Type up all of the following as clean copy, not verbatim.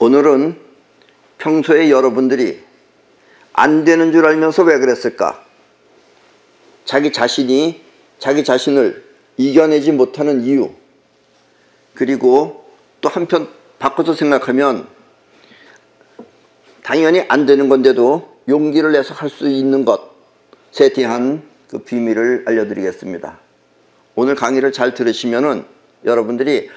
오늘은 평소에 여러분들이 안 되는 줄 알면서 왜 그랬을까? 자기 자신이 자기 자신을 이겨내지 못하는 이유, 그리고 또 한편 바꿔서 생각하면 당연히 안 되는 건데도 용기를 내서 할 수 있는 것에 대한 그 비밀을 알려드리겠습니다. 오늘 강의를 잘 들으시면은 여러분들이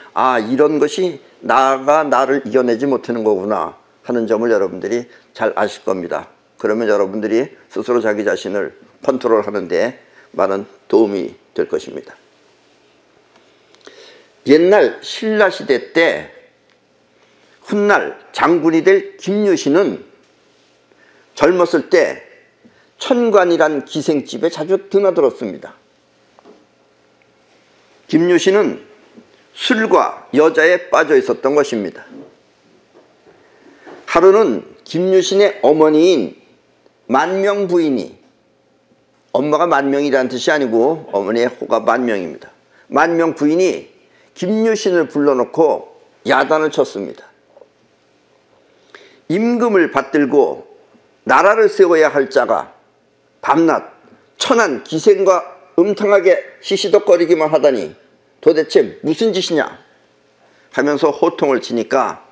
이런 것이 나가 나를 이겨내지 못하는 거구나 하는 점을 여러분들이 잘 아실 겁니다. 그러면 여러분들이 스스로 자기 자신을 컨트롤하는 데 많은 도움이 될 것입니다. 옛날 신라시대 때 훗날 장군이 될 김유신은 젊었을 때 천관이란 기생집에 자주 드나들었습니다. 김유신은 술과 여자에 빠져 있었던 것입니다. 하루는 김유신의 어머니인 만명 부인이, 엄마가 만명이라는 뜻이 아니고 어머니의 호가 만명입니다. 만명 부인이 김유신을 불러놓고 야단을 쳤습니다. 임금을 받들고 나라를 세워야 할 자가 밤낮 천한 기생과 음탕하게 시시덕거리기만 하다니 도대체 무슨 짓이냐 하면서 호통을 치니까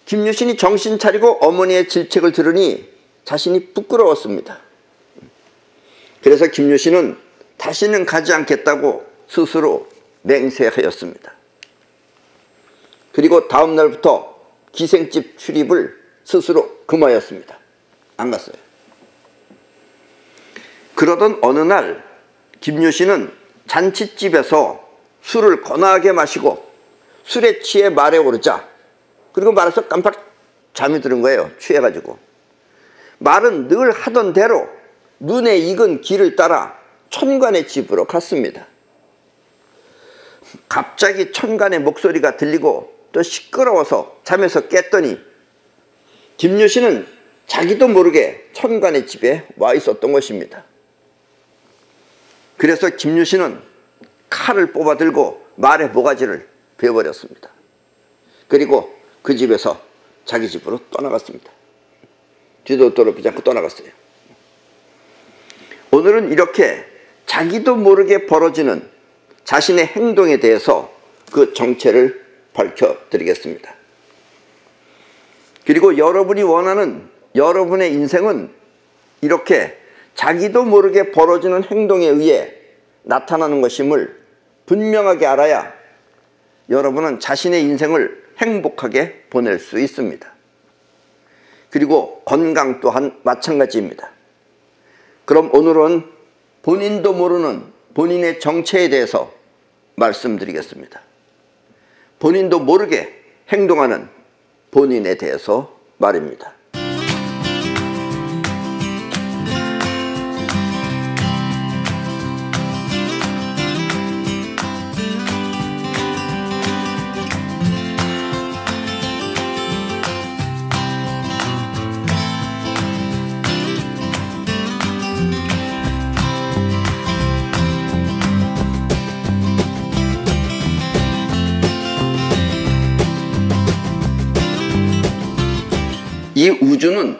김유신이 정신 차리고 어머니의 질책을 들으니 자신이 부끄러웠습니다. 그래서 김유신은 다시는 가지 않겠다고 스스로 맹세하였습니다. 그리고 다음 날부터 기생집 출입을 스스로 금하였습니다. 안 갔어요. 그러던 어느 날 김유신은 잔칫집에서 술을 거나하게 마시고 술에 취해 말에 오르자, 그리고 말에서 깜빡 잠이 드는 거예요. 취해가지고. 말은 늘 하던 대로 눈에 익은 길을 따라 천관의 집으로 갔습니다. 갑자기 천관의 목소리가 들리고 또 시끄러워서 잠에서 깼더니 김유신은 자기도 모르게 천관의 집에 와 있었던 것입니다. 그래서 김유신은 칼을 뽑아 들고 말의 모가지를 베어버렸습니다. 그리고 그 집에서 자기 집으로 떠나갔습니다. 뒤도 돌아보지 않고 떠나갔어요. 오늘은 이렇게 자기도 모르게 벌어지는 자신의 행동에 대해서 그 정체를 밝혀드리겠습니다. 그리고 여러분이 원하는 여러분의 인생은 이렇게 자기도 모르게 벌어지는 행동에 의해 나타나는 것임을 분명하게 알아야 여러분은 자신의 인생을 행복하게 보낼 수 있습니다. 그리고 건강 또한 마찬가지입니다. 그럼 오늘은 본인도 모르는 본인의 정체에 대해서 말씀드리겠습니다. 본인도 모르게 행동하는 본인에 대해서 말입니다. 이 우주는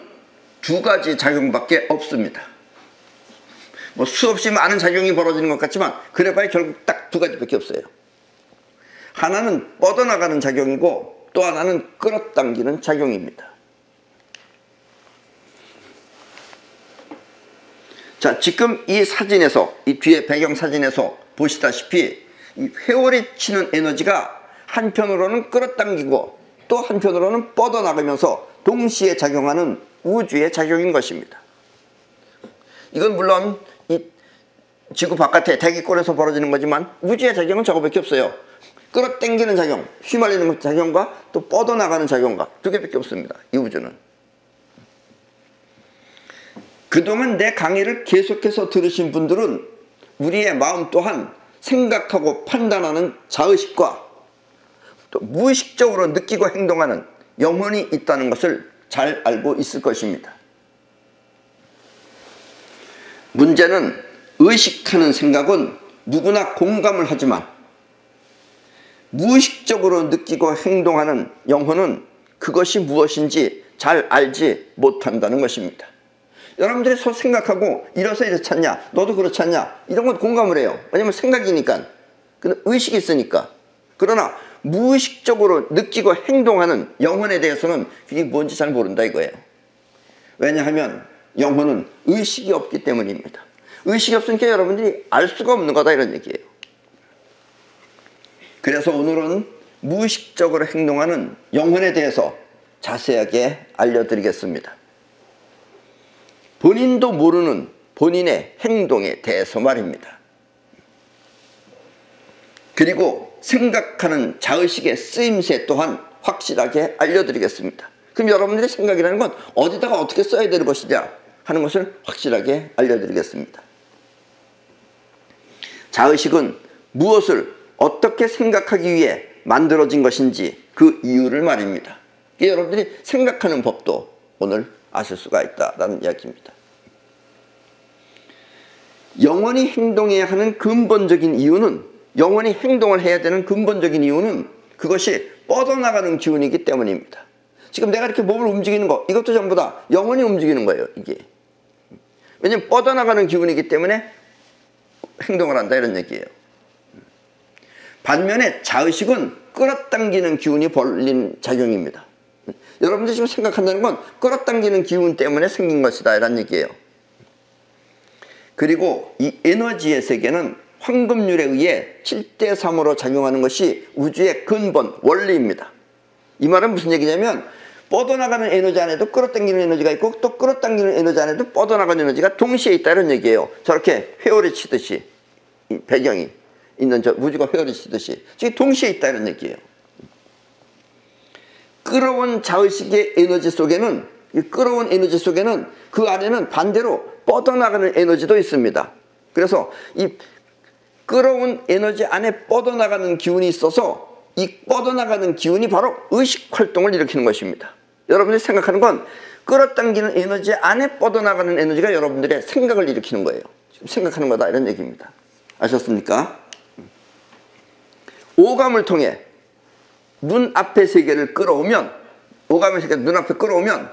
두 가지 작용밖에 없습니다. 뭐 수없이 많은 작용이 벌어지는 것 같지만 그래봐야 결국 딱 두 가지밖에 없어요. 하나는 뻗어나가는 작용이고 또 하나는 끌어당기는 작용입니다. 자, 지금 이 사진에서, 이 뒤에 배경 사진에서 보시다시피 이 회오리 치는 에너지가 한편으로는 끌어당기고 또 한편으로는 뻗어나가면서 동시에 작용하는 우주의 작용인 것입니다. 이건 물론 이 지구 바깥에 대기권에서 벌어지는 거지만 우주의 작용은 저거밖에 없어요. 끌어당기는 작용, 휘말리는 작용과 또 뻗어나가는 작용과 두 개밖에 없습니다. 이 우주는. 그동안 내 강의를 계속해서 들으신 분들은 우리의 마음 또한 생각하고 판단하는 자의식과 또 무의식적으로 느끼고 행동하는 영혼이 있다는 것을 잘 알고 있을 것입니다. 문제는 의식하는 생각은 누구나 공감을 하지만 무의식적으로 느끼고 행동하는 영혼은 그것이 무엇인지 잘 알지 못한다는 것입니다. 여러분들이 서로 생각하고 이래서 이렇지 않냐, 너도 그렇지 않냐, 이런 건 공감을 해요. 왜냐면 생각이니까, 의식이 있으니까. 그러나 무의식적으로 느끼고 행동하는 영혼에 대해서는 그게 뭔지 잘 모른다 이거예요. 왜냐하면 영혼은 의식이 없기 때문입니다. 의식이 없으니까 여러분들이 알 수가 없는 거다 이런 얘기예요. 그래서 오늘은 무의식적으로 행동하는 영혼에 대해서 자세하게 알려드리겠습니다. 본인도 모르는 본인의 행동에 대해서 말입니다. 그리고 생각하는 자의식의 쓰임새 또한 확실하게 알려드리겠습니다. 그럼 여러분들의 생각이라는 건 어디다가 어떻게 써야 되는 것이냐 하는 것을 확실하게 알려드리겠습니다. 자의식은 무엇을 어떻게 생각하기 위해 만들어진 것인지 그 이유를 말입니다. 여러분들이 생각하는 법도 오늘 아실 수가 있다라는 이야기입니다. 영원히 행동해야 하는 근본적인 이유는, 영원히 행동을 해야 되는 근본적인 이유는 그것이 뻗어나가는 기운이기 때문입니다. 지금 내가 이렇게 몸을 움직이는 거, 이것도 전부 다 영원히 움직이는 거예요, 이게. 왜냐면 뻗어나가는 기운이기 때문에 행동을 한다 이런 얘기예요. 반면에 자의식은 끌어당기는 기운이 벌린 작용입니다. 여러분들이 지금 생각한다는 건 끌어당기는 기운 때문에 생긴 것이다 이런 얘기예요. 그리고 이 에너지의 세계는 황금률에 의해 7대3으로 작용하는 것이 우주의 근본 원리입니다. 이 말은 무슨 얘기냐면 뻗어나가는 에너지 안에도 끌어당기는 에너지가 있고 또 끌어당기는 에너지 안에도 뻗어나가는 에너지가 동시에 있다는 얘기예요. 저렇게 회오리 치듯이 이 배경이 있는 저 우주가 회오리 치듯이 지금 동시에 있다는 얘기예요. 끌어온 자의식의 에너지 속에는, 이 끌어온 에너지 속에는 그 안에는 반대로 뻗어나가는 에너지도 있습니다. 그래서 이 끌어온 에너지 안에 뻗어나가는 기운이 있어서 이 뻗어나가는 기운이 바로 의식 활동을 일으키는 것입니다. 여러분들이 생각하는 건 끌어당기는 에너지 안에 뻗어나가는 에너지가 여러분들의 생각을 일으키는 거예요. 지금 생각하는 거다 이런 얘기입니다. 아셨습니까? 오감을 통해 눈앞의 세계를 끌어오면, 오감의 세계를 눈앞에 끌어오면,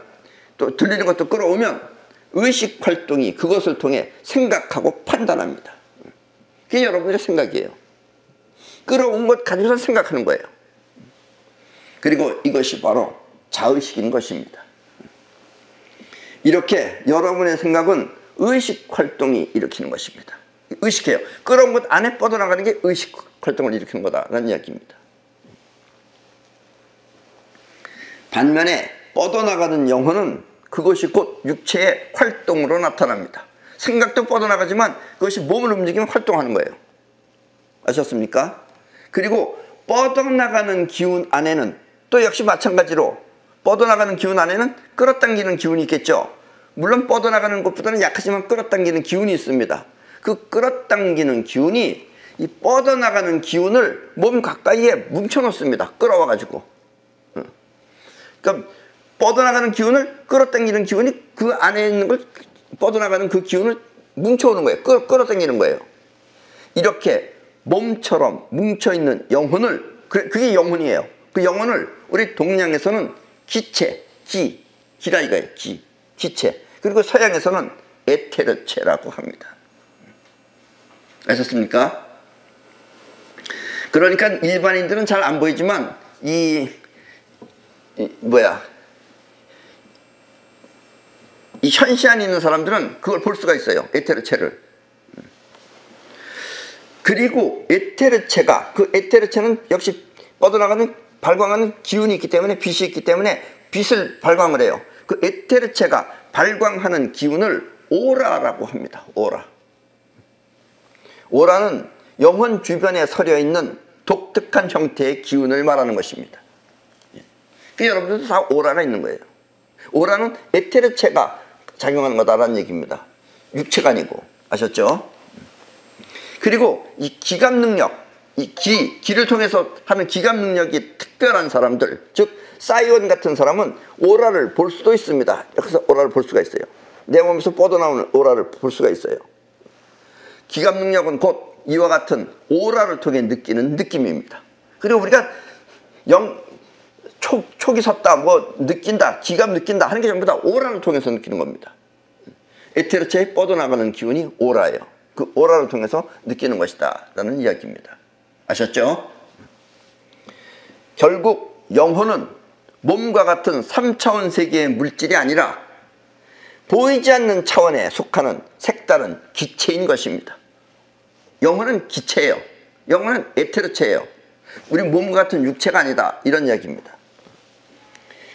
또 들리는 것도 끌어오면 의식 활동이 그것을 통해 생각하고 판단합니다. 그게 여러분의 생각이에요. 끌어온 것 가지고서 생각하는 거예요. 그리고 이것이 바로 자의식인 것입니다. 이렇게 여러분의 생각은 의식 활동이 일으키는 것입니다. 의식해요. 끌어온 것 안에 뻗어나가는 게 의식 활동을 일으키는 거다라는 이야기입니다. 반면에 뻗어나가는 영혼은 그것이 곧 육체의 활동으로 나타납니다. 생각도 뻗어나가지만 그것이 몸을 움직이면 활동하는 거예요. 아셨습니까? 그리고 뻗어나가는 기운 안에는 또 역시 마찬가지로 뻗어나가는 기운 안에는 끌어당기는 기운이 있겠죠. 물론 뻗어나가는 것보다는 약하지만 끌어당기는 기운이 있습니다. 그 끌어당기는 기운이 이 뻗어나가는 기운을 몸 가까이에 뭉쳐놓습니다. 끌어와가지고. 그러니까 뻗어나가는 기운을, 끌어당기는 기운이 그 안에 있는 걸, 뻗어나가는 그 기운을 뭉쳐오는 거예요. 끌어당기는 거예요. 이렇게 몸처럼 뭉쳐있는 영혼을, 그게 영혼이에요. 그 영혼을 우리 동양에서는 기체, 기라 이거예요. 기체. 그리고 서양에서는 에테르체라고 합니다. 아셨습니까? 그러니까 일반인들은 잘 안 보이지만 이 현시안에 있는 사람들은 그걸 볼 수가 있어요. 에테르체를. 그리고 에테르체가, 그 에테르체는 역시 뻗어나가는 발광하는 기운이 있기 때문에, 빛이 있기 때문에 빛을 발광을 해요. 그 에테르체가 발광하는 기운을 오라라고 합니다. 오라는 영혼 주변에 서려 있는 독특한 형태의 기운을 말하는 것입니다. 그러니까 여러분들도 다 오라가 있는 거예요. 오라는 에테르체가 작용하는 거다라는 얘기입니다. 육체가 아니고. 아셨죠? 그리고 이 기감 능력, 이 기를 통해서 하는 기감 능력이 특별한 사람들, 즉 사이온 같은 사람은 오라를 볼 수도 있습니다. 여기서 오라를 볼 수가 있어요. 내 몸에서 뻗어나오는 오라를 볼 수가 있어요. 기감 능력은 곧 이와 같은 오라를 통해 느끼는 느낌입니다. 그리고 우리가 촉이 섰다, 뭐 느낀다, 기감 느낀다 하는 게 전부 다 오라를 통해서 느끼는 겁니다. 에테르체에 뻗어나가는 기운이 오라예요. 그 오라를 통해서 느끼는 것이다 라는 이야기입니다. 아셨죠? 결국 영혼은 몸과 같은 3차원 세계의 물질이 아니라 보이지 않는 차원에 속하는 색다른 기체인 것입니다. 영혼은 기체예요. 영혼은 에테르체예요. 우리 몸과 같은 육체가 아니다, 이런 이야기입니다.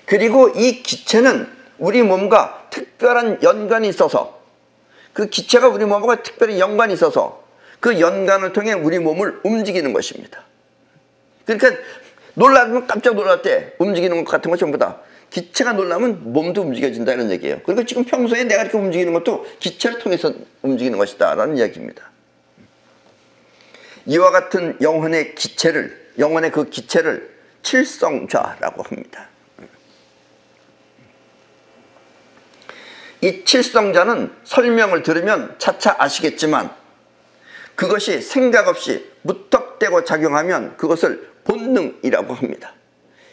그리고 이 기체는 우리 몸과 특별한 연관이 있어서, 그 기체가 우리 몸과 특별히 연관이 있어서 그 연관을 통해 우리 몸을 움직이는 것입니다. 그러니까 놀라면 깜짝 놀랄 때 움직이는 것 같은 거 전부 다 기체가 놀라면 몸도 움직여진다, 이런 얘기예요. 그리고 지금 평소에 내가 이렇게 움직이는 것도 기체를 통해서 움직이는 것이다 라는 이야기입니다. 이와 같은 영혼의 기체를, 영혼의 그 기체를 칠성좌라고 합니다. 이 칠성좌는 설명을 들으면 차차 아시겠지만 그것이 생각 없이 무턱대고 작용하면 그것을 본능이라고 합니다.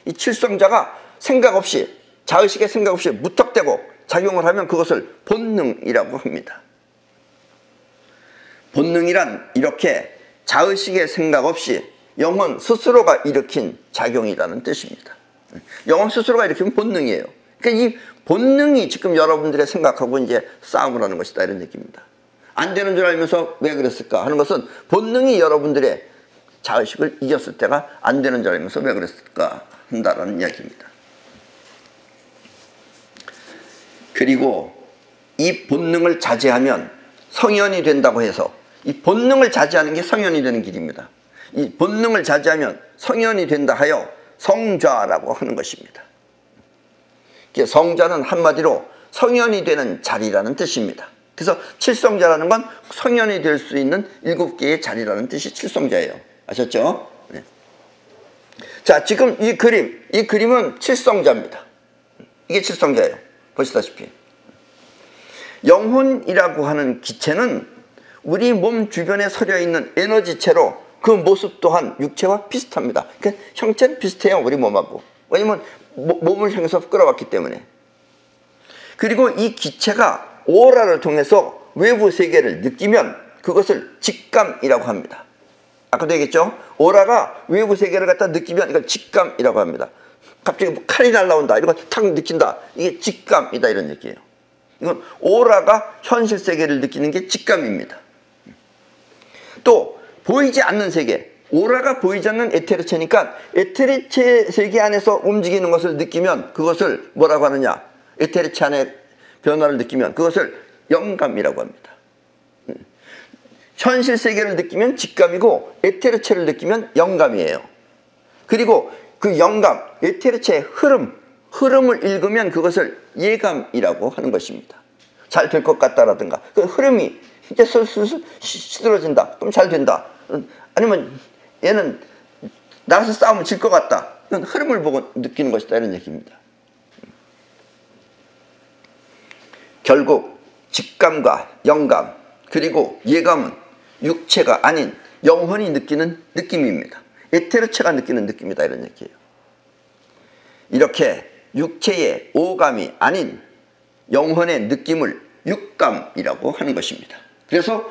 이 칠성좌가 생각 없이, 자의식의 생각 없이 무턱대고 작용을 하면 그것을 본능이라고 합니다. 본능이란 이렇게 자의식의 생각 없이 영혼 스스로가 일으킨 작용이라는 뜻입니다. 영혼 스스로가 일으킨 본능이에요. 그러니까 이 본능이 지금 여러분들의 생각하고 이제 싸움을 하는 것이다, 이런 얘기입니다. 안 되는 줄 알면서 왜 그랬을까 하는 것은 본능이 여러분들의 자의식을 이겼을 때가 안 되는 줄 알면서 왜 그랬을까 한다라는 이야기입니다. 그리고 이 본능을 자제하면 성현이 된다고 해서, 이 본능을 자제하는 게 성현이 되는 길입니다. 이 본능을 자제하면 성현이 된다 하여 성좌라고 하는 것입니다. 성좌는 한마디로 성현이 되는 자리라는 뜻입니다. 그래서 칠성좌라는 건 성현이 될 수 있는 7개의 자리라는 뜻이 칠성좌예요. 아셨죠? 네. 자, 지금 이 그림은 칠성좌입니다. 이게 칠성좌예요. 보시다시피 영혼이라고 하는 기체는 우리 몸 주변에 서려 있는 에너지체로 그 모습 또한 육체와 비슷합니다. 그러니까 형체는 비슷해요, 우리 몸하고. 왜냐면 몸을 향해서 끌어왔기 때문에. 그리고 이 기체가 오라를 통해서 외부 세계를 느끼면 그것을 직감이라고 합니다. 아까도 얘기했죠? 오라가 외부 세계를 갖다 느끼면 이걸 직감이라고 합니다. 갑자기 뭐 칼이 날라온다, 이런 거 탁 느낀다, 이게 직감이다, 이런 얘기예요. 이건 오라가 현실 세계를 느끼는 게 직감입니다. 또 보이지 않는 세계, 오라가 보이지 않는 에테르체니까 에테르체 세계 안에서 움직이는 것을 느끼면 그것을 뭐라고 하느냐, 에테르체 안에 변화를 느끼면 그것을 영감이라고 합니다. 현실 세계를 느끼면 직감이고 에테르체를 느끼면 영감이에요. 그리고 그 영감, 에테르체의 흐름을 읽으면 그것을 예감이라고 하는 것입니다. 잘 될 것 같다라든가, 그 흐름이 이제 슬슬 시들어진다, 그럼 잘 된다. 아니면 얘는 나가서 싸우면 질 것 같다, 이건 흐름을 보고 느끼는 것이다, 이런 얘기입니다. 결국 직감과 영감 그리고 예감은 육체가 아닌 영혼이 느끼는 느낌입니다. 에테르체가 느끼는 느낌이다, 이런 얘기예요. 이렇게 육체의 오감이 아닌 영혼의 느낌을 육감이라고 하는 것입니다. 그래서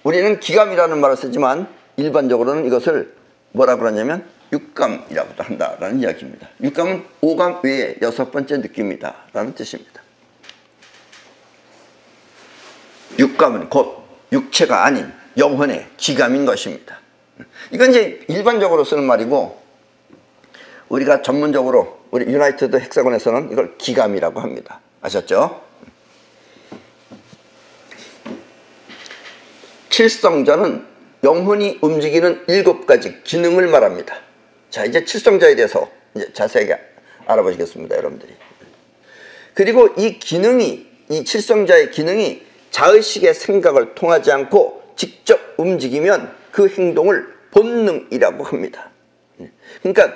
우리는 기감이라는 말을 쓰지만 일반적으로는 이것을 뭐라고 하냐면 육감이라고도 한다라는 이야기입니다. 육감은 오감 외에 6번째 느낌이다 라는 뜻입니다. 육감은 곧 육체가 아닌 영혼의 기감인 것입니다. 이건 이제 일반적으로 쓰는 말이고, 우리가 전문적으로 우리 유나이티드 헥사곤에서는 이걸 기감이라고 합니다. 아셨죠? 칠성좌는 영혼이 움직이는 7가지 기능을 말합니다. 자, 이제 칠성좌에 대해서 이제 자세하게 알아보시겠습니다, 여러분들이. 그리고 이 칠성좌의 기능이 자의식의 생각을 통하지 않고 직접 움직이면 그 행동을 본능이라고 합니다. 그러니까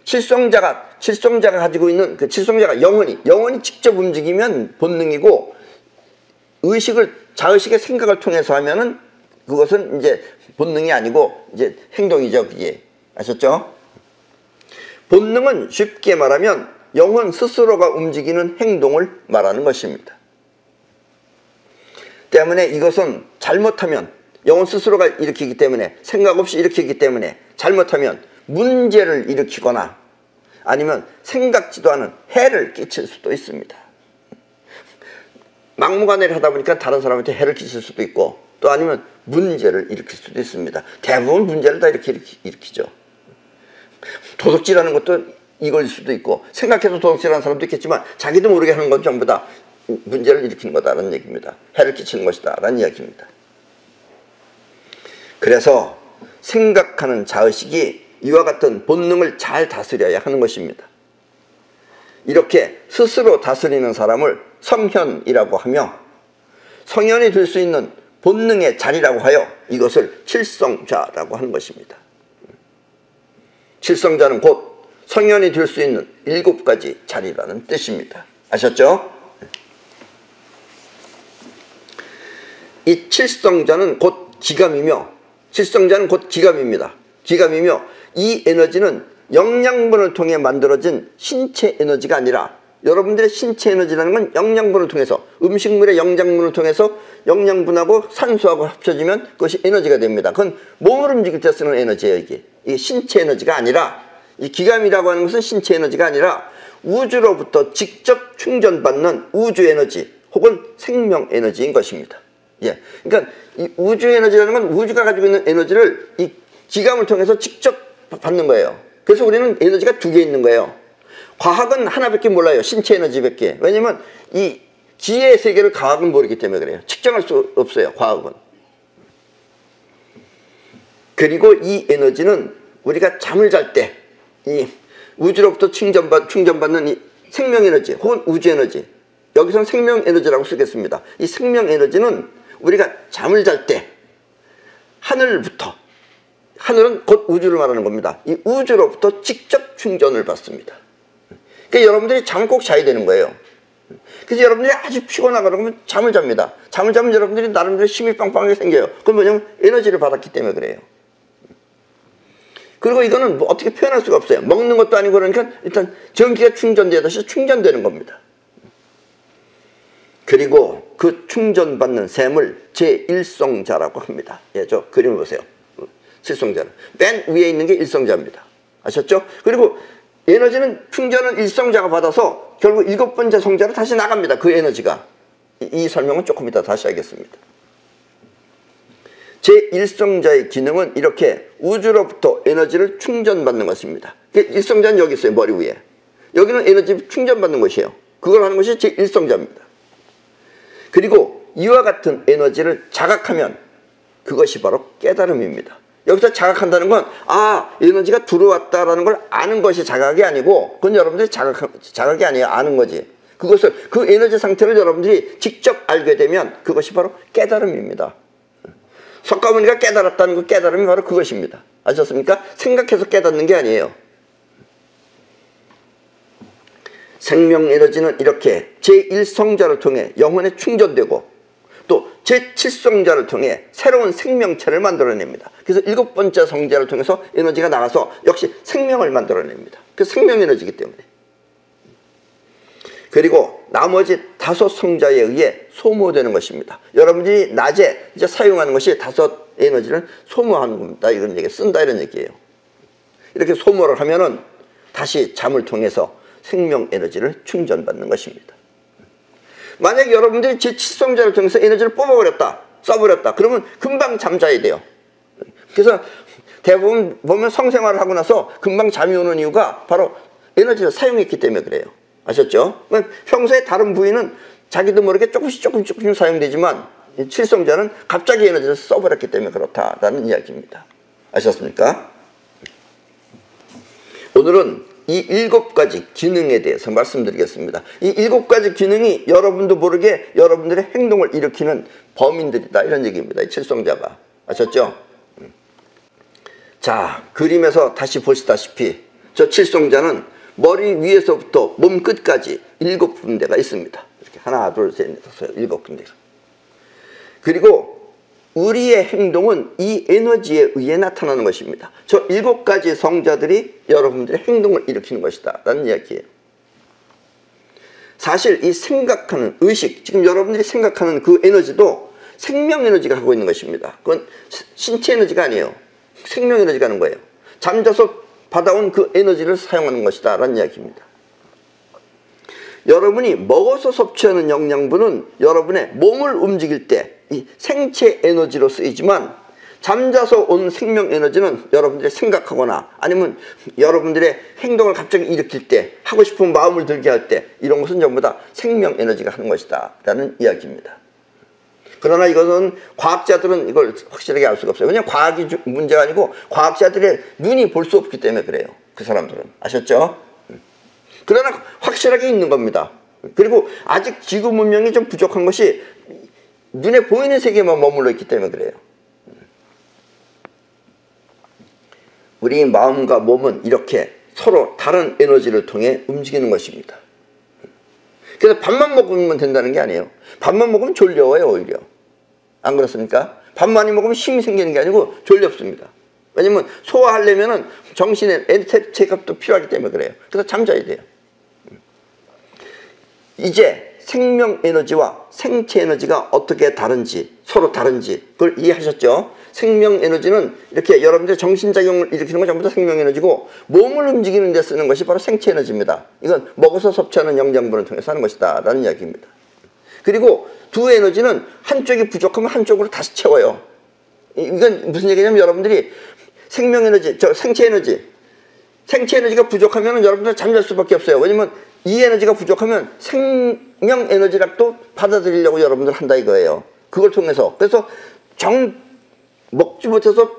칠성자가 가지고 있는 그 칠성자가 영혼이 직접 움직이면 본능이고, 자의식의 생각을 통해서 하면은 그것은 이제 본능이 아니고 이제 행동이죠, 그게. 아셨죠? 본능은 쉽게 말하면 영혼 스스로가 움직이는 행동을 말하는 것입니다. 때문에 이것은 잘못하면 영혼 스스로가 일으키기 때문에, 생각 없이 일으키기 때문에 잘못하면 문제를 일으키거나 아니면 생각지도 않은 해를 끼칠 수도 있습니다. 막무가내를 하다 보니까 다른 사람한테 해를 끼칠 수도 있고, 또 아니면 문제를 일으킬 수도 있습니다. 대부분 문제를 다 이렇게 일으키죠. 도둑질하는 것도 이걸 수도 있고, 생각해서 도둑질하는 사람도 있겠지만 자기도 모르게 하는 건 전부 다 문제를 일으키는 거다라는 얘기입니다. 해를 끼치는 것이다 라는 이야기입니다. 그래서 생각하는 자의식이 이와 같은 본능을 잘 다스려야 하는 것입니다. 이렇게 스스로 다스리는 사람을 성현이라고 하며, 성현이 될 수 있는 본능의 자리라고 하여 이것을 칠성자라고 하는 것입니다. 칠성자는 곧 성현이 될 수 있는 7가지 자리라는 뜻입니다. 아셨죠? 이 칠성자는 곧 기감이며, 칠성자는 곧 기감입니다. 기감이며, 이 에너지는 영양분을 통해 만들어진 신체 에너지가 아니라, 여러분들의 신체 에너지라는 건 영양분을 통해서, 음식물의 영양분을 통해서 영양분하고 산소하고 합쳐지면 그것이 에너지가 됩니다. 그건 몸을 움직일 때 쓰는 에너지예요. 이게 신체 에너지가 아니라, 이 기감이라고 하는 것은 신체 에너지가 아니라 우주로부터 직접 충전받는 우주 에너지 혹은 생명 에너지인 것입니다. 예, 그러니까 이 우주 에너지라는 건 우주가 가지고 있는 에너지를 이 기감을 통해서 직접 받는 거예요. 그래서 우리는 에너지가 2개 있는 거예요. 과학은 하나밖에 몰라요. 신체 에너지밖에. 왜냐면 이 기의 세계를 과학은 모르기 때문에 그래요. 측정할 수 없어요, 과학은. 그리고 이 에너지는 우리가 잠을 잘 때 이 우주로부터 충전받는 이 생명 에너지 혹은 우주 에너지, 여기서는 생명 에너지라고 쓰겠습니다. 이 생명 에너지는 우리가 잠을 잘 때 하늘부터, 하늘은 곧 우주를 말하는 겁니다. 이 우주로부터 직접 충전을 받습니다. 그러니까 여러분들이 잠을 꼭 자야 되는 거예요. 그래서 여러분들이 아주 피곤하거나 그러면 잠을 잡니다. 잠을 자면 여러분들이 나름대로 힘이 빵빵하게 생겨요. 그건 뭐냐면 에너지를 받았기 때문에 그래요. 그리고 이거는 뭐 어떻게 표현할 수가 없어요. 먹는 것도 아니고, 그러니까 일단 전기가 충전되듯이 충전되는 겁니다. 그리고 그 충전받는 셈을 제1성자라고 합니다. 예, 저 그림을 보세요. 칠성자는 맨 위에 있는 게 일성자입니다. 아셨죠? 그리고 에너지는 충전은 일성자가 받아서 결국 7번째 성자로 다시 나갑니다. 그 에너지가. 이 설명은 조금 이따 다시 하겠습니다. 제1성자의 기능은 이렇게 우주로부터 에너지를 충전받는 것입니다. 일성자는 여기 있어요, 머리 위에. 여기는 에너지 충전받는 것이에요. 그걸 하는 것이 제1성자입니다. 그리고 이와 같은 에너지를 자각하면 그것이 바로 깨달음입니다. 여기서 자각한다는 건, 에너지가 들어왔다라는 걸 아는 것이 자각이 아니고, 그건 여러분들이 자각이 아니에요. 아는 거지. 그것을, 그 에너지 상태를 여러분들이 직접 알게 되면 그것이 바로 깨달음입니다. 석가모니가 깨달았다는 그 깨달음이 바로 그것입니다. 아셨습니까? 생각해서 깨닫는 게 아니에요. 생명 에너지는 이렇게 제1성자를 통해 영혼에 충전되고, 또 제7성자를 통해 새로운 생명체를 만들어냅니다. 그래서 7번째 성자를 통해서 에너지가 나가서 역시 생명을 만들어냅니다. 그 생명 에너지이기 때문에. 그리고 나머지 5성자에 의해 소모되는 것입니다. 여러분들이 낮에 이제 사용하는 것이 5 에너지를 소모하는 겁니다. 이런 얘기, 쓴다 이런 얘기예요. 이렇게 소모를 하면은 다시 잠을 통해서 생명 에너지를 충전받는 것입니다. 만약 여러분들이 제7성자를 통해서 에너지를 뽑아버렸다, 써버렸다, 그러면 금방 잠자야 돼요. 그래서 대부분 보면 성생활을 하고 나서 금방 잠이 오는 이유가 바로 에너지를 사용했기 때문에 그래요. 아셨죠? 평소에 다른 부위는 자기도 모르게 조금씩 사용되지만, 7성자는 갑자기 에너지를 써버렸기 때문에 그렇다라는 이야기입니다. 아셨습니까? 오늘은 이 7가지 기능에 대해서 말씀드리겠습니다. 이 7가지 기능이 여러분도 모르게 여러분들의 행동을 일으키는 범인들이다, 이런 얘기입니다. 이 칠성자가. 아셨죠? 자, 그림에서 다시 보시다시피 저 칠성자는 머리 위에서부터 몸 끝까지 7군데가 있습니다. 이렇게 하나, 둘, 셋, 넷, 다섯, 7군데가. 그리고 우리의 행동은 이 에너지에 의해 나타나는 것입니다. 저 7가지 성자들이 여러분들의 행동을 일으키는 것이다 라는 이야기예요. 사실 이 생각하는 의식, 지금 여러분들이 생각하는 그 에너지도 생명 에너지가 하고 있는 것입니다. 그건 신체 에너지가 아니에요. 생명 에너지가 하는 거예요. 잠자서 받아온 그 에너지를 사용하는 것이다 라는 이야기입니다. 여러분이 먹어서 섭취하는 영양분은 여러분의 몸을 움직일 때 이 생체 에너지로 쓰이지만, 잠자서 온 생명 에너지는 여러분들이 생각하거나 아니면 여러분들의 행동을 갑자기 일으킬 때, 하고 싶은 마음을 들게 할 때, 이런 것은 전부 다 생명 에너지가 하는 것이다 라는 이야기입니다. 그러나 이것은 과학자들은 이걸 확실하게 알 수가 없어요. 왜냐하면 과학이 문제가 아니고 과학자들의 눈이 볼 수 없기 때문에 그래요. 그 사람들은. 아셨죠? 그러나 확실하게 있는 겁니다. 그리고 아직 지구 문명이 좀 부족한 것이 눈에 보이는 세계만 머물러 있기 때문에 그래요. 우리 마음과 몸은 이렇게 서로 다른 에너지를 통해 움직이는 것입니다. 그래서 밥만 먹으면 된다는 게 아니에요. 밥만 먹으면 졸려워요, 오히려. 안 그렇습니까? 밥 많이 먹으면 힘이 생기는 게 아니고 졸렵습니다. 왜냐면 소화하려면 정신에 엔터 체크업도 필요하기 때문에 그래요. 그래서 잠자야 돼요. 이제 생명 에너지와 생체 에너지가 어떻게 다른지, 서로 다른지 그걸 이해하셨죠? 생명 에너지는 이렇게 여러분들의 정신작용을 일으키는 건 전부 다 생명 에너지고, 몸을 움직이는 데 쓰는 것이 바로 생체 에너지입니다. 이건 먹어서 섭취하는 영양분을 통해서 하는 것이다 라는 이야기입니다. 그리고 두 에너지는 한쪽이 부족하면 한쪽으로 다시 채워요. 이건 무슨 얘기냐면, 여러분들이 생명 에너지, 생체 에너지가 부족하면 여러분들 잠잘 수밖에 없어요. 왜냐면 이 에너지가 부족하면 생명 에너지락도 받아들이려고 여러분들 한다 이거예요. 그걸 통해서. 그래서 먹지 못해서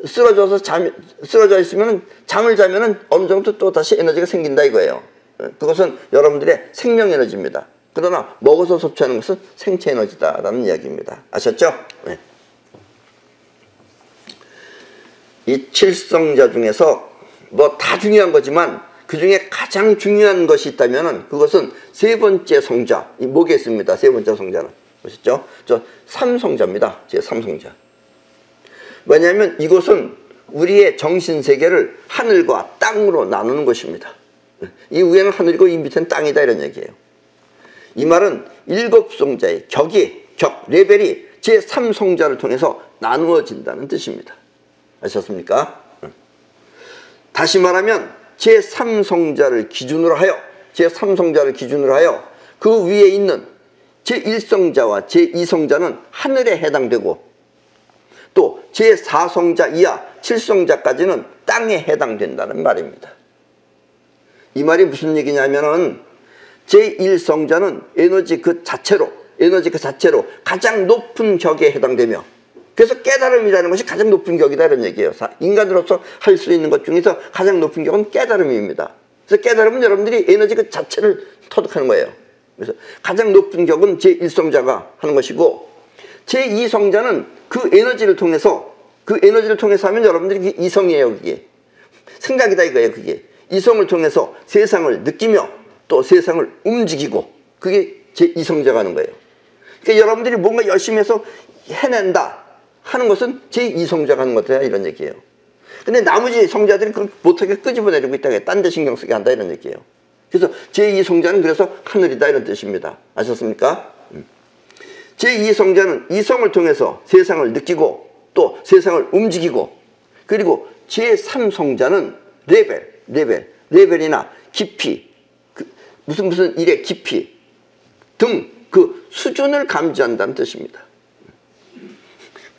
쓰러져 있으면 잠을 자면은 어느 정도 또 다시 에너지가 생긴다 이거예요. 그것은 여러분들의 생명 에너지입니다. 그러나 먹어서 섭취하는 것은 생체 에너지다라는 이야기입니다. 아셨죠? 네. 이 7성자 중에서 뭐 다 중요한 거지만 그 중에 가장 중요한 것이 있다면은 그것은 세 번째 성자, 이 목에 있습니다. 세 번째 성자는 보셨죠? 저 삼성자입니다. 제 삼성자. 왜냐하면 이것은 우리의 정신 세계를 하늘과 땅으로 나누는 것입니다. 이 위에는 하늘이고 이 밑에는 땅이다 이런 얘기예요. 이 말은 7성자의 레벨이 제 3성자를 통해서 나누어진다는 뜻입니다. 아셨습니까? 다시 말하면 제3성자를 기준으로 하여 그 위에 있는 제1성자와 제2성자는 하늘에 해당되고, 또 제4성자 이하 7성자까지는 땅에 해당된다는 말입니다. 이 말이 무슨 얘기냐면은 제1성자는 에너지 그 자체로 가장 높은 격에 해당되며, 그래서 깨달음이라는 것이 가장 높은 격이다 이런 얘기예요. 인간으로서 할 수 있는 것 중에서 가장 높은 격은 깨달음입니다. 그래서 깨달음은 여러분들이 에너지 그 자체를 터득하는 거예요. 그래서 가장 높은 격은 제1성자가 하는 것이고, 제2성자는 그 에너지를 통해서 하면 여러분들이 이성이에요. 그게 생각이다 이거예요. 그게 이성을 통해서 세상을 느끼며 또 세상을 움직이고, 그게 제2성자가 하는 거예요. 그러니까 여러분들이 뭔가 열심히 해서 해낸다 하는 것은 제2성자가 하는 것이다 이런 얘기예요. 근데 나머지 성자들이 그걸 못하게 끄집어내리고 있다. 딴 데 신경 쓰게 한다 이런 얘기예요. 그래서 제2성자는 그래서 하늘이다 이런 뜻입니다. 아셨습니까? 제2성자는 이성을 통해서 세상을 느끼고 또 세상을 움직이고, 그리고 제3성자는 레벨이나 깊이, 무슨 일의 깊이 등 그 수준을 감지한다는 뜻입니다.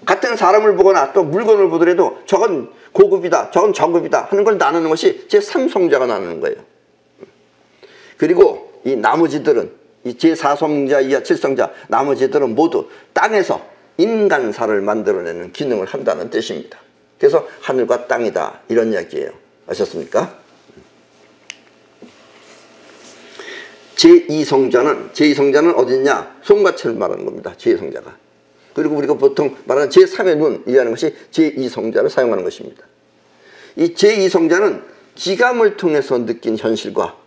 같은 사람을 보거나 또 물건을 보더라도 저건 고급이다, 저건 저급이다 하는 걸 나누는 것이 제3성자가 나누는 거예요. 그리고 이 나머지들은, 이 제4성자 이하 7성자 나머지들은 모두 땅에서 인간사를 만들어내는 기능을 한다는 뜻입니다. 그래서 하늘과 땅이다 이런 이야기예요. 아셨습니까? 제2성자는 어딨냐? 손과체를 말하는 겁니다. 제2성자가. 그리고 우리가 보통 말하는 제3의 눈이라는 것이 제2성자를 사용하는 것입니다. 이 제2성자는 기감을 통해서 느낀 현실과,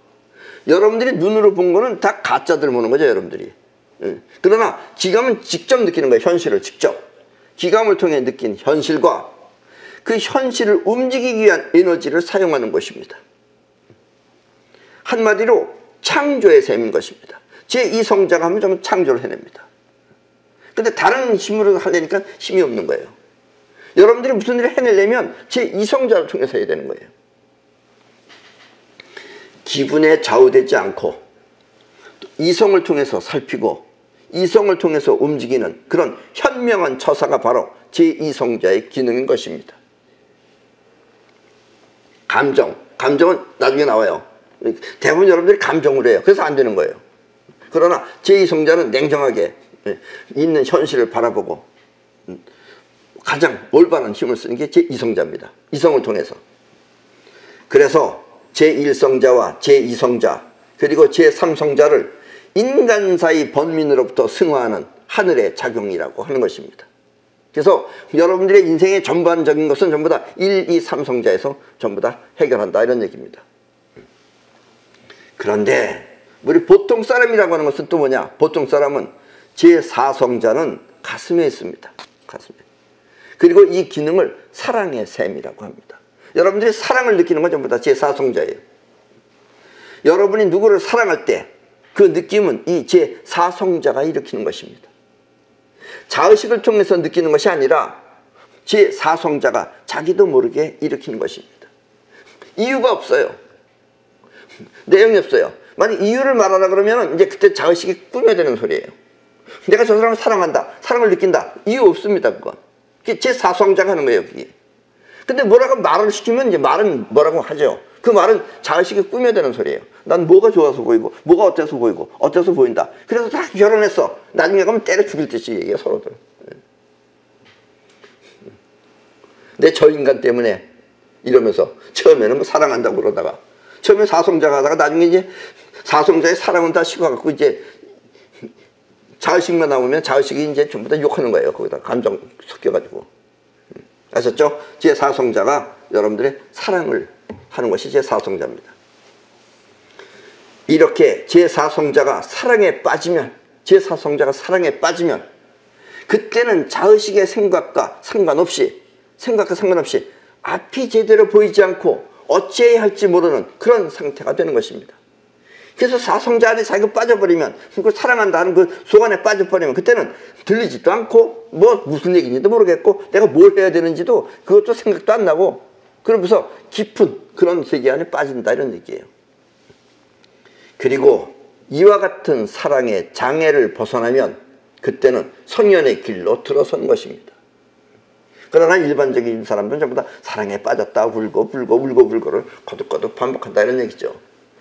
여러분들이 눈으로 본 거는 다 가짜들 보는 거죠. 여러분들이 그러나 기감은 직접 느끼는 거예요. 현실을 직접. 기감을 통해 느낀 현실과 그 현실을 움직이기 위한 에너지를 사용하는 것입니다. 한마디로 창조의 셈인 것입니다. 제2성자가 하면 좀 창조를 해냅니다. 근데 다른 힘으로 하려니까 힘이 없는 거예요. 여러분들이 무슨 일을 해내려면 제2성자를 통해서 해야 되는 거예요. 기분에 좌우되지 않고 이성을 통해서 살피고 이성을 통해서 움직이는 그런 현명한 처사가 바로 제2성자의 기능인 것입니다. 감정은 나중에 나와요. 대부분 여러분들이 감정을 해요. 그래서 안 되는 거예요. 그러나 제2성자는 냉정하게 있는 현실을 바라보고 가장 올바른 힘을 쓰는 게 제2성자입니다. 이성을 통해서. 그래서 제1성자와 제2성자 그리고 제3성자를 인간사의 번민으로부터 승화하는 하늘의 작용이라고 하는 것입니다. 그래서 여러분들의 인생의 전반적인 것은 전부 다 1, 2, 3성자에서 전부 다 해결한다 이런 얘기입니다. 그런데 우리 보통 사람이라고 하는 것은 또 뭐냐? 보통 사람은 제4성자는 가슴에 있습니다. 가슴에. 그리고 이 기능을 사랑의 셈이라고 합니다. 여러분들이 사랑을 느끼는 건 전부 다 제4성자예요. 여러분이 누구를 사랑할 때 그 느낌은 이 제4성자가 일으키는 것입니다. 자의식을 통해서 느끼는 것이 아니라 제4성자가 자기도 모르게 일으키는 것입니다. 이유가 없어요. 내용이 없어요. 만약 이유를 말하라 그러면 이제 그때 자의식이 꾸며되는 소리예요. 내가 저 사람을 사랑한다. 사랑을 느낀다. 이유 없습니다. 그건. 그게 제4성자가 하는 거예요. 그게. 근데 뭐라고 말을 시키면 이제 말은 뭐라고 하죠. 그 말은 자의식이 꾸며되는 소리예요. 난 뭐가 좋아서 보이고 뭐가 어때서 보이고 어때서 보인다. 그래서 다 결혼했어. 나중에 가면 때려 죽일 듯이 얘기해 서로들. 내 저 인간 때문에 이러면서 처음에는 뭐 사랑한다고 그러다가 처음에 4성자가 하다가 나중에 이제 4성자의 사랑은 다 식어갖고 이제 자의식만 나오면 자의식이 이제 전부 다 욕하는 거예요. 거기다 감정 섞여가지고. 아셨죠? 제4성자가 여러분들의 사랑을 하는 것이 제4성자입니다. 이렇게 제4성자가 사랑에 빠지면 그때는 자의식의 생각과 상관없이 앞이 제대로 보이지 않고 어찌해야 할지 모르는 그런 상태가 되는 것입니다. 그래서 4성자 안에 자기가 빠져버리면 그 사랑한다는 그 속안에 빠져버리면 그때는 들리지도 않고 뭐 무슨 얘기인지도 모르겠고 내가 뭘 해야 되는지도 그것도 생각도 안 나고 그러면서 깊은 그런 세계 안에 빠진다 이런 얘기예요. 그리고 이와 같은 사랑의 장애를 벗어나면 그때는 성현의 길로 들어선 것입니다. 그러나 일반적인 사람들은 전부 다 사랑에 빠졌다 울고를 거듭거듭 반복한다 이런 얘기죠.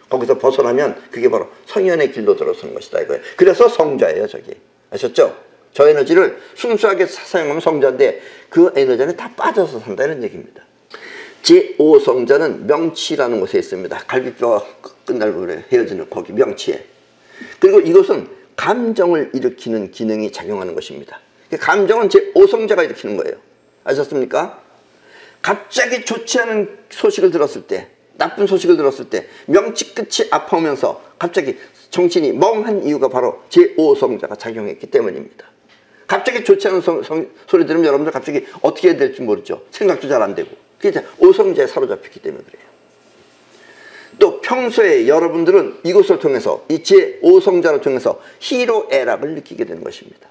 거기서 벗어나면 그게 바로 성현의 길로 들어서는 것이다 이거예요. 그래서 성자예요. 저기 아셨죠? 저 에너지를 순수하게 사용하면 성자인데 그 에너지는 다 빠져서 산다 이런 얘기입니다. 제5성자는 명치라는 곳에 있습니다. 갈비뼈가 끝날 부분에 헤어지는 거기 명치에. 그리고 이것은 감정을 일으키는 기능이 작용하는 것입니다. 감정은 제5성자가 일으키는 거예요. 아셨습니까? 갑자기 좋지 않은 소식을 들었을 때 나쁜 소식을 들었을 때 명치 끝이 아파오면서 갑자기 정신이 멍한 이유가 바로 제5성자가 작용했기 때문입니다. 갑자기 좋지 않은 소리 들으면 여러분들 갑자기 어떻게 해야 될지 모르죠. 생각도 잘 안 되고. 그게 5성자에 사로잡혔기 때문에 그래요. 또 평소에 여러분들은 이것을 통해서 이 제5성자를 통해서 희로애락을 느끼게 되는 것입니다.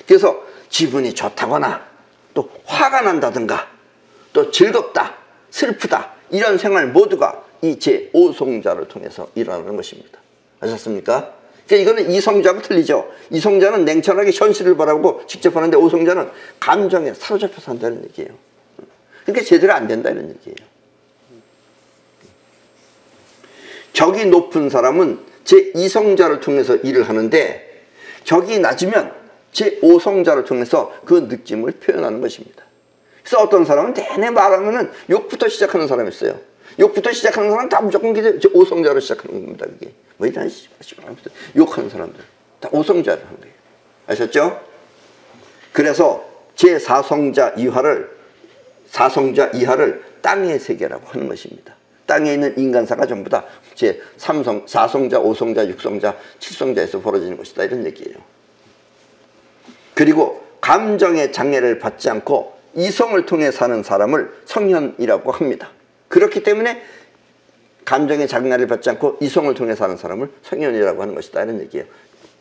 그래서 기분이 좋다거나 또 화가 난다든가 또 즐겁다 슬프다 이런 생활 모두가 이 제5성자를 통해서 일어나는 것입니다. 아셨습니까? 그러니까 이거는 2성자하고 틀리죠. 2성자는 냉철하게 현실을 바라보고 직접 하는데 5성자는 감정에 사로잡혀서 한다는 얘기예요. 그러니까 제대로 안 된다 이런 얘기예요. 격이 높은 사람은 제2성자를 통해서 일을 하는데 격이 낮으면 제5성자를 통해서 그 느낌을 표현하는 것입니다. 그래서 어떤 사람은 내내 말하면은 욕부터 시작하는 사람이 있어요. 욕부터 시작하는 사람은 다 무조건 제5성자로 시작하는 겁니다. 그게 뭐 이런 욕하는 사람들 다 5성자를 하는 거예요. 아셨죠? 그래서 제4성자 이하를 땅의 세계라고 하는 것입니다. 땅에 있는 인간사가 전부 다 제 3성, 4성자, 5성자, 6성자, 7성자에서 벌어지는 것이다, 이런 얘기예요. 그리고 감정의 장애를 받지 않고 이성을 통해 사는 사람을 성현이라고 합니다. 그렇기 때문에 감정의 장애를 받지 않고 이성을 통해 사는 사람을 성현이라고 하는 것이다, 이런 얘기예요.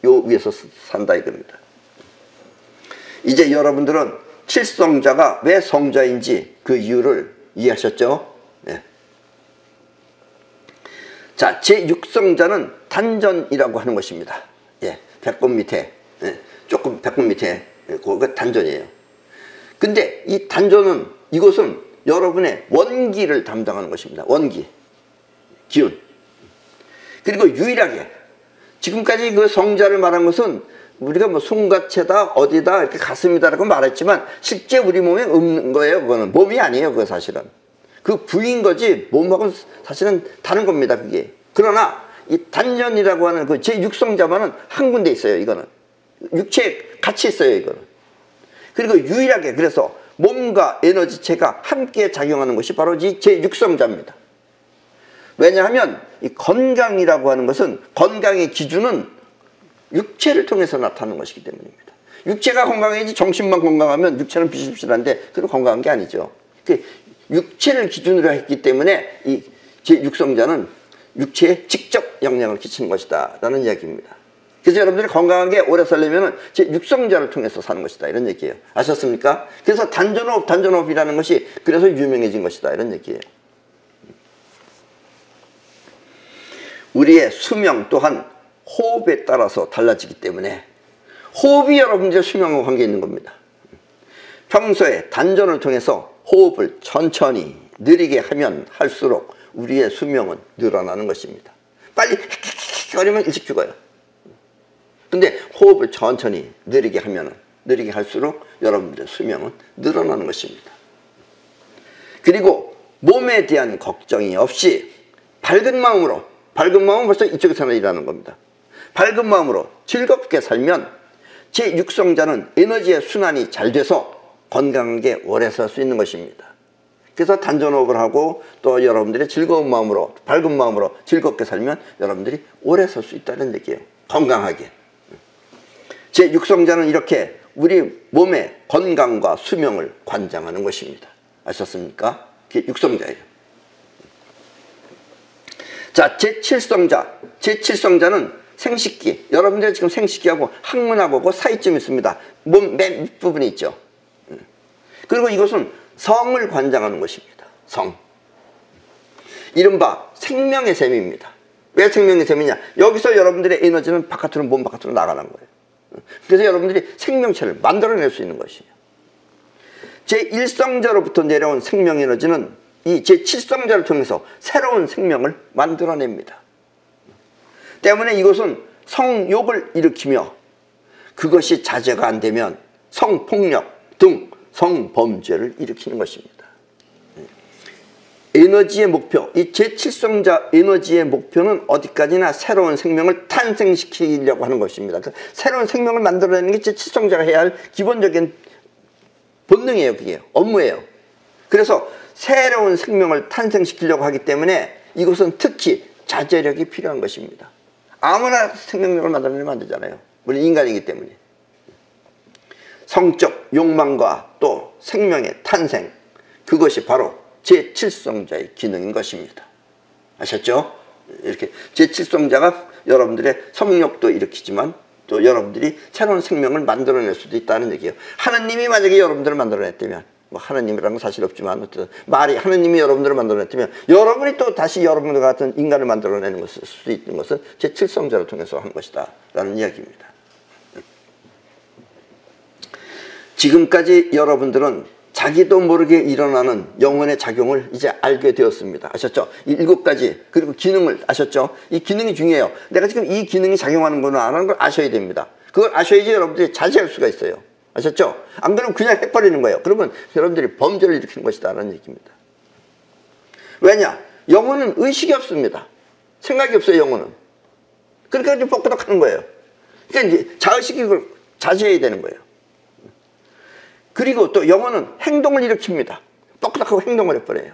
요 위에서 산다 이겁니다. 이제 여러분들은 칠성자가 왜 성자인지 그 이유를 이해하셨죠? 네. 자, 제6성자는 단전이라고 하는 것입니다. 예, 배꼽 밑에, 예, 조금 배꼽 밑에, 그거 단전이에요. 근데 이 단전은, 이것은 여러분의 원기를 담당하는 것입니다. 원기, 기운. 그리고 유일하게 지금까지 그 성자를 말한 것은 우리가 뭐 숨가체다, 어디다, 이렇게 가슴이다라고 말했지만 실제 우리 몸에 없는 거예요. 그거는 몸이 아니에요. 그거 사실은 그 부위인 거지 몸하고는 사실은 다른 겁니다. 그게. 그러나 이 단전이라고 하는 그 제6성자만은 한 군데 있어요. 이거는 육체에 같이 있어요. 이거는. 그리고 유일하게 그래서 몸과 에너지체가 함께 작용하는 것이 바로 이 제6성자입니다. 왜냐하면 이 건강이라고 하는 것은, 건강의 기준은 육체를 통해서 나타나는 것이기 때문입니다. 육체가 건강해야지 정신만 건강하면 육체는 비실비실한데 그건 건강한 게 아니죠. 육체를 기준으로 했기 때문에 이 제6성자는 육체에 직접 영향을 끼치는 것이다 라는 이야기입니다. 그래서 여러분들이 건강하게 오래 살려면 제6성자를 통해서 사는 것이다, 이런 얘기예요. 아셨습니까? 그래서 단전호흡이라는 것이 그래서 유명해진 것이다, 이런 얘기예요. 우리의 수명 또한 호흡에 따라서 달라지기 때문에 호흡이 여러분들의 수명과 관계 있는 겁니다. 평소에 단전을 통해서 호흡을 천천히 느리게 하면 할수록 우리의 수명은 늘어나는 것입니다. 빨리 거리면 일찍 죽어요. 근데 호흡을 천천히 느리게 하면 느리게 할수록 여러분들의 수명은 늘어나는 것입니다. 그리고 몸에 대한 걱정이 없이 밝은 마음은 벌써 이쪽에서는 일하는 겁니다. 밝은 마음으로 즐겁게 살면 제6성자는 에너지의 순환이 잘 돼서 건강하게 오래 살 수 있는 것입니다. 그래서 단전호흡을 하고 또 여러분들이 즐거운 마음으로, 밝은 마음으로 즐겁게 살면 여러분들이 오래 살 수 있다는 얘기예요. 건강하게. 제6성자는 이렇게 우리 몸의 건강과 수명을 관장하는 것입니다. 아셨습니까? 그게 6성자예요. 자, 제7성자는 생식기. 여러분들이 지금 생식기하고 항문하고 그 사이쯤 있습니다. 몸 맨 밑부분에 있죠. 그리고 이것은 성을 관장하는 것입니다. 성. 이른바 생명의 셈입니다. 왜 생명의 셈이냐? 여기서 여러분들의 에너지는 바깥으로, 몸 바깥으로 나가는 거예요. 그래서 여러분들이 생명체를 만들어낼 수 있는 것이에요. 제1성자로부터 내려온 생명 에너지는 이 제7성자를 통해서 새로운 생명을 만들어냅니다. 때문에 이것은 성욕을 일으키며 그것이 자제가 안 되면 성폭력 등 성범죄를 일으키는 것입니다. 에너지의 목표, 이 제7성자 에너지의 목표는 어디까지나 새로운 생명을 탄생시키려고 하는 것입니다. 새로운 생명을 만들어내는 게 제7성자가 해야 할 기본적인 본능이에요. 그게 업무예요. 그래서 새로운 생명을 탄생시키려고 하기 때문에 이것은 특히 자제력이 필요한 것입니다. 아무나 생명력을 만들어내면 안 되잖아요. 우리 인간이기 때문에. 성적 욕망과 또 생명의 탄생, 그것이 바로 제7성자의 기능인 것입니다. 아셨죠? 이렇게 제7성자가 여러분들의 성욕도 일으키지만 또 여러분들이 새로운 생명을 만들어낼 수도 있다는 얘기예요. 하느님이 만약에 여러분들을 만들어냈다면, 뭐 하느님이라는 건 사실 없지만 어쨌든 말이 하느님이 여러분들을 만들어냈다면 여러분이 또 다시 여러분들 같은 인간을 만들어내는 것일 수도 있는 것은 제7성자를 통해서 한 것이다 라는 이야기입니다. 지금까지 여러분들은 자기도 모르게 일어나는 영혼의 작용을 이제 알게 되었습니다. 아셨죠? 이 7가지 그리고 기능을 아셨죠? 이 기능이 중요해요. 내가 지금 이 기능이 작용하는구나 하는 걸 아셔야 됩니다. 그걸 아셔야지 여러분들이 자제할 수가 있어요. 아셨죠? 안 그러면 그냥 해버리는 거예요. 그러면 여러분들이 범죄를 일으키는 것이다 라는 얘기입니다. 왜냐? 영혼은 의식이 없습니다. 생각이 없어요. 영혼은. 그러니까 이제 뻑뻑 하는 거예요. 그러니까 이제 자의식이 그걸 자제해야 되는 거예요. 그리고 또 영혼은 행동을 일으킵니다. 뻑뻑하고 행동을 해버려요.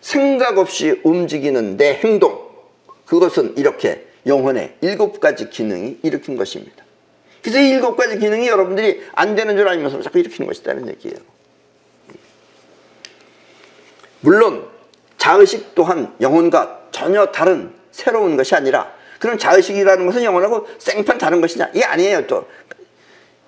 생각 없이 움직이는 내 행동, 그것은 이렇게 영혼의 7가지 기능이 일으킨 것입니다. 그래서 이 7가지 기능이 여러분들이 안 되는 줄 알면서 자꾸 일으키는 것이라는 얘기예요. 물론 자의식 또한 영혼과 전혀 다른 새로운 것이 아니라, 그럼 자의식이라는 것은 영혼하고 생판 다른 것이냐? 이게 아니에요. 또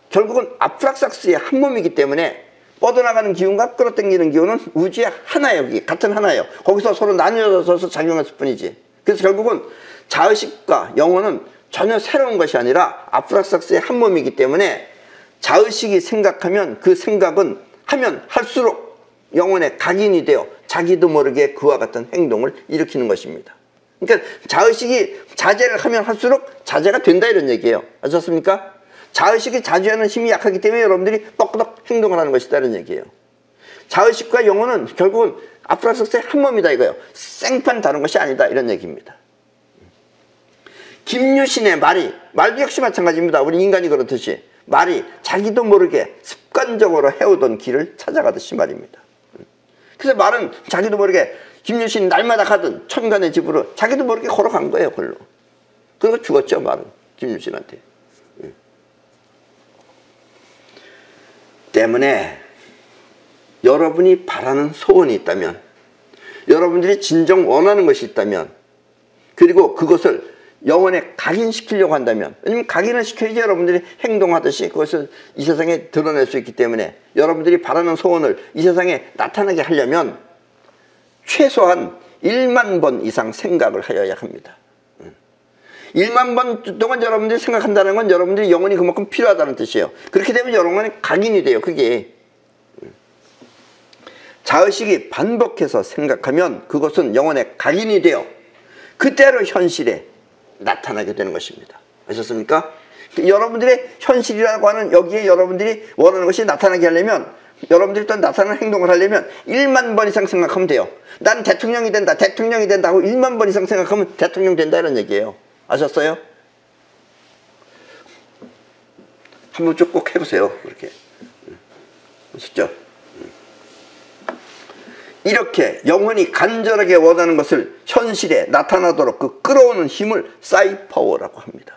결국은 아프락삭스의 한 몸이기 때문에 뻗어나가는 기운과 끌어당기는 기운은 우주의 하나예요. 여기 같은 하나예요. 거기서 서로 나뉘어져서 작용했을 뿐이지. 그래서 결국은 자의식과 영혼은 전혀 새로운 것이 아니라 아프락삭스의 한 몸이기 때문에 자의식이 생각하면 그 생각은 하면 할수록 영혼의 각인이 되어 자기도 모르게 그와 같은 행동을 일으키는 것입니다. 그러니까 자의식이 자제를 하면 할수록 자제가 된다 이런 얘기예요. 아셨습니까? 자의식이 자제하는 힘이 약하기 때문에 여러분들이 뻑뻑 행동을 하는 것이다 이런 얘기예요. 자의식과 영혼은 결국은 아프락삭스의 한 몸이다 이거예요. 생판 다른 것이 아니다 이런 얘기입니다. 김유신의 말도 역시 마찬가지입니다. 우리 인간이 그렇듯이 말이 자기도 모르게 습관적으로 해오던 길을 찾아가듯이 말입니다. 그래서 말은 자기도 모르게 김유신이 날마다 가던 천간의 집으로 자기도 모르게 걸어간 거예요. 그걸로. 그리고 죽었죠. 말은 김유신한테. 때문에 여러분이 바라는 소원이 있다면, 여러분들이 진정 원하는 것이 있다면, 그리고 그것을 영혼에 각인시키려고 한다면, 왜냐면 각인을 시켜야지 여러분들이 행동하듯이 그것을 이 세상에 드러낼 수 있기 때문에 여러분들이 바라는 소원을 이 세상에 나타나게 하려면 최소한 1만 번 이상 생각을 하여야 합니다. 1만 번 동안 여러분들이 생각한다는 건 여러분들이 영혼이 그만큼 필요하다는 뜻이에요. 그렇게 되면 여러분의 각인이 돼요. 그게 자의식이 반복해서 생각하면 그것은 영혼의 각인이 되어 그대로 현실에 나타나게 되는 것입니다. 아셨습니까? 여러분들의 현실이라고 하는 여기에 여러분들이 원하는 것이 나타나게 하려면, 여러분들이 또 나타나는 행동을 하려면 1만 번 이상 생각하면 돼요. 난 대통령이 된다 하고 1만 번 이상 생각하면 대통령 된다 이런 얘기예요. 아셨어요? 한번 쭉 꼭 해보세요. 그렇게. 아셨죠? 이렇게 영혼이 간절하게 원하는 것을 현실에 나타나도록 그 끌어오는 힘을 사이파워라고 합니다.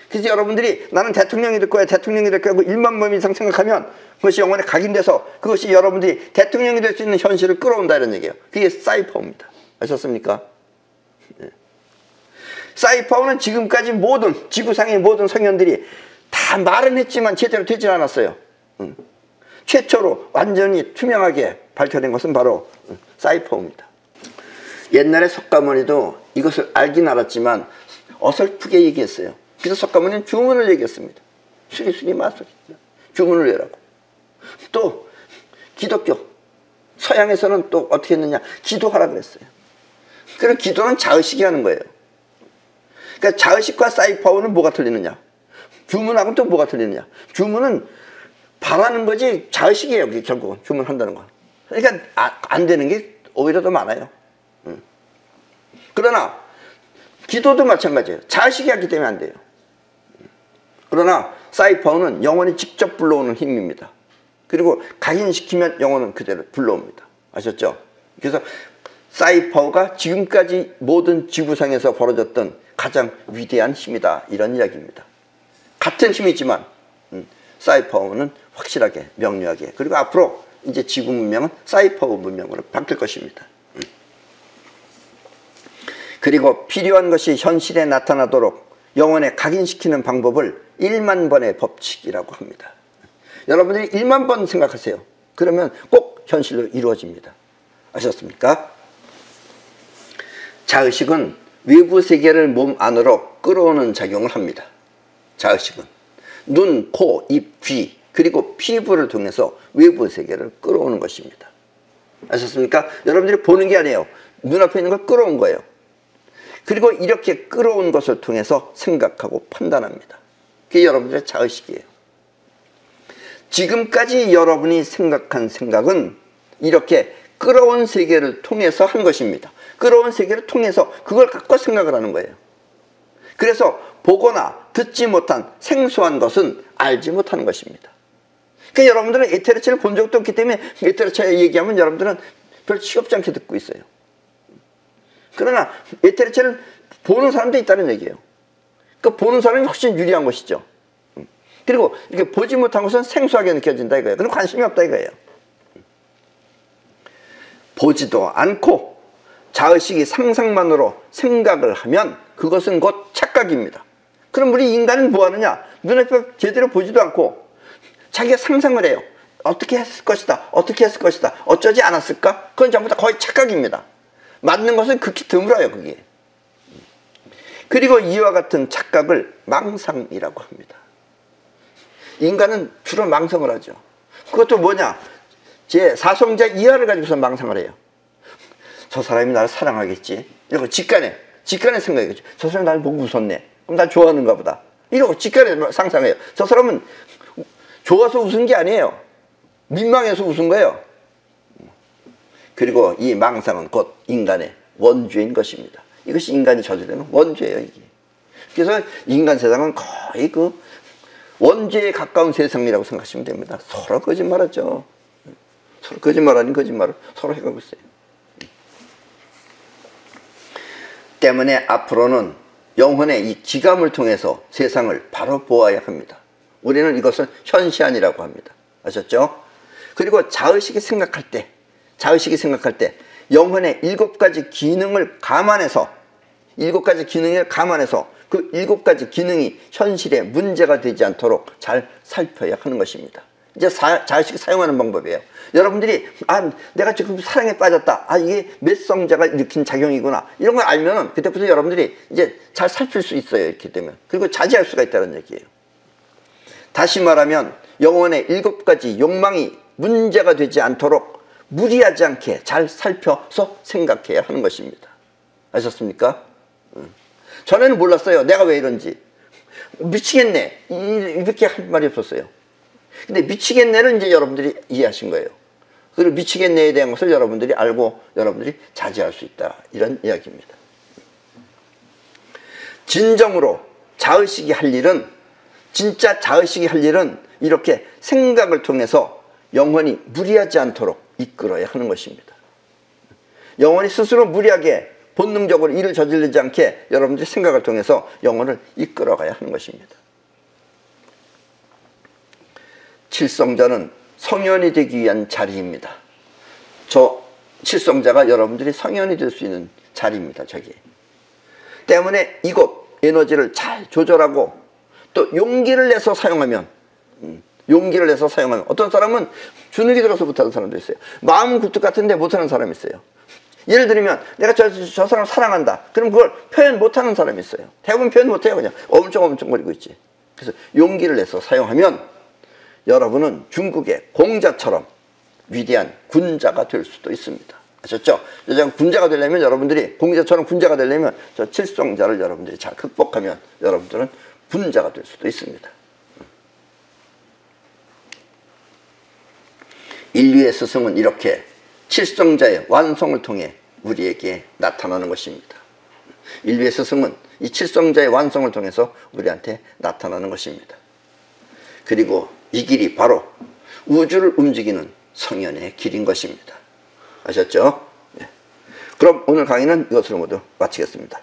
그래서 여러분들이 나는 대통령이 될 거야 하고 1만 번 이상 생각하면 그것이 영혼에 각인돼서 그것이 여러분들이 대통령이 될 수 있는 현실을 끌어온다 이런 얘기예요. 그게 사이파워입니다. 아셨습니까? 네. 사이파워는 지금까지 지구상의 모든 성현들이 다 말은 했지만 제대로 되지 않았어요. 최초로 완전히 투명하게 밝혀낸 것은 바로 사이파워입니다. 옛날에 석가모니도 이것을 알긴 알았지만 어설프게 얘기했어요. 그래서 석가모니는 주문을 얘기했습니다. 수리수리 마수리 주문을 외라고. 또 기독교 서양에서는 또 어떻게 했느냐, 기도하라 그랬어요. 그럼 기도는 자의식이 하는 거예요. 그러니까 자의식과 사이파워는 뭐가 틀리느냐, 주문하고는 또 뭐가 틀리느냐. 주문은 바라는 거지 자의식이에요. 결국은 주문한다는 거. 그러니까 안 되는 게 오히려 더 많아요. 그러나 기도도 마찬가지예요. 자의식이 하기 때문에 안 돼요. 그러나 사이파워는 영혼이 직접 불러오는 힘입니다. 그리고 각인시키면 영혼은 그대로 불러옵니다. 아셨죠? 그래서 사이파워가 지금까지 모든 지구상에서 벌어졌던 가장 위대한 힘이다 이런 이야기입니다. 같은 힘이지만 사이파워는 확실하게 명료하게, 그리고 앞으로 이제 지구 문명은 사이파워 문명으로 바뀔 것입니다. 그리고 필요한 것이 현실에 나타나도록 영혼에 각인시키는 방법을 1만 번의 법칙이라고 합니다. 여러분들이 1만 번 생각하세요. 그러면 꼭 현실로 이루어집니다. 아셨습니까? 자의식은 외부 세계를 몸 안으로 끌어오는 작용을 합니다. 자의식은 눈, 코, 입, 귀 그리고 피부를 통해서 외부 세계를 끌어오는 것입니다. 아셨습니까? 여러분들이 보는 게 아니에요. 눈앞에 있는 걸 끌어온 거예요. 그리고 이렇게 끌어온 것을 통해서 생각하고 판단합니다. 그게 여러분들의 자의식이에요. 지금까지 여러분이 생각한 생각은 이렇게 끌어온 세계를 통해서 한 것입니다. 끌어온 세계를 통해서 그걸 갖고 생각을 하는 거예요. 그래서 보거나 듣지 못한 생소한 것은 알지 못하는 것입니다. 그러니까 여러분들은 에테르체를 본 적도 없기 때문에 에테르체 얘기하면 여러분들은 별 시겁지 않게 듣고 있어요. 그러나 에테르체를 보는 사람도 있다는 얘기예요. 그러니까 보는 사람이 훨씬 유리한 것이죠. 그리고 이렇게 보지 못한 것은 생소하게 느껴진다 이거예요. 그럼 관심이 없다 이거예요. 보지도 않고 자의식이 상상만으로 생각을 하면 그것은 곧 착각입니다. 그럼 우리 인간은 뭐 하느냐? 눈앞에 제대로 보지도 않고 자기가 상상을 해요. 어떻게 했을 것이다. 어떻게 했을 것이다. 어쩌지 않았을까? 그건 전부 다 거의 착각입니다. 맞는 것은 극히 드물어요, 그게. 그리고 이와 같은 착각을 망상이라고 합니다. 인간은 주로 망상을 하죠. 그것도 뭐냐? 제 사성자 이하를 가지고서 망상을 해요. 저 사람이 나를 사랑하겠지. 이러고 직간에 생각하겠죠. 저 사람이 나를 보고 웃었네. 그럼 날 좋아하는가 보다. 이러고 직간에 상상해요. 저 사람은 좋아서 웃은 게 아니에요. 민망해서 웃은 거예요. 그리고 이 망상은 곧 인간의 원죄인 것입니다. 이것이 인간이 저지르는 원죄예요, 이게. 그래서 인간 세상은 거의 그 원죄에 가까운 세상이라고 생각하시면 됩니다. 서로 거짓말하죠. 서로 거짓말 아닌 거짓말을 서로 해가고 있어요. 때문에 앞으로는 영혼의 이 지감을 통해서 세상을 바로 보아야 합니다. 우리는 이것을 현시안이라고 합니다. 아셨죠? 그리고 자의식이 생각할 때 영혼의 7가지 기능을 감안해서 그 7가지 기능이 현실에 문제가 되지 않도록 잘 살펴야 하는 것입니다. 이제 자의식을 사용하는 방법이에요. 여러분들이 내가 지금 사랑에 빠졌다. 이게 滅성자가 일으킨 작용이구나. 이런 걸 알면은 그때부터 여러분들이 이제 잘 살필 수 있어요. 이렇게 되면. 그리고 자제할 수가 있다는 얘기예요. 다시 말하면 영혼의 7가지 욕망이 문제가 되지 않도록 무리하지 않게 잘 살펴서 생각해야 하는 것입니다. 아셨습니까? 전에는 몰랐어요. 내가 왜 이런지. 미치겠네. 이렇게 할 말이 없었어요. 근데 미치겠네를 이제 여러분들이 이해하신 거예요. 그리고 미치겠네에 대한 것을 여러분들이 알고 여러분들이 자제할 수 있다. 이런 이야기입니다. 진정으로 진짜 자의식이 할 일은 이렇게 생각을 통해서 영혼이 무리하지 않도록 이끌어야 하는 것입니다. 영혼이 스스로 무리하게 본능적으로 일을 저지르지 않게 여러분들이 생각을 통해서 영혼을 이끌어가야 하는 것입니다. 칠성자는 성현이 되기 위한 자리입니다. 저 칠성자가 여러분들이 성현이 될 수 있는 자리입니다. 저기. 때문에 이곳 에너지를 잘 조절하고 또 용기를 내서 사용하면 어떤 사람은 주눅이 들어서 못하는 사람도 있어요. 마음은 굴뚝 같은데 못하는 사람이 있어요. 예를 들면 내가 저 사람 사랑한다. 그럼 그걸 표현 못하는 사람이 있어요. 대부분 표현 못해요. 그냥 엄청거리고 있지. 그래서 용기를 내서 사용하면 여러분은 중국의 공자처럼 위대한 군자가 될 수도 있습니다. 아셨죠? 군자가 되려면 여러분들이 공자처럼 군자가 되려면 저 칠성자를 여러분들이 잘 극복하면 여러분들은 군자가 될 수도 있습니다. 인류의 스승은 이렇게 칠성자의 완성을 통해 우리에게 나타나는 것입니다. 인류의 스승은 이 칠성자의 완성을 통해서 우리한테 나타나는 것입니다. 그리고 이 길이 바로 우주를 움직이는 성현의 길인 것입니다. 아셨죠? 네. 그럼 오늘 강의는 이것으로 모두 마치겠습니다.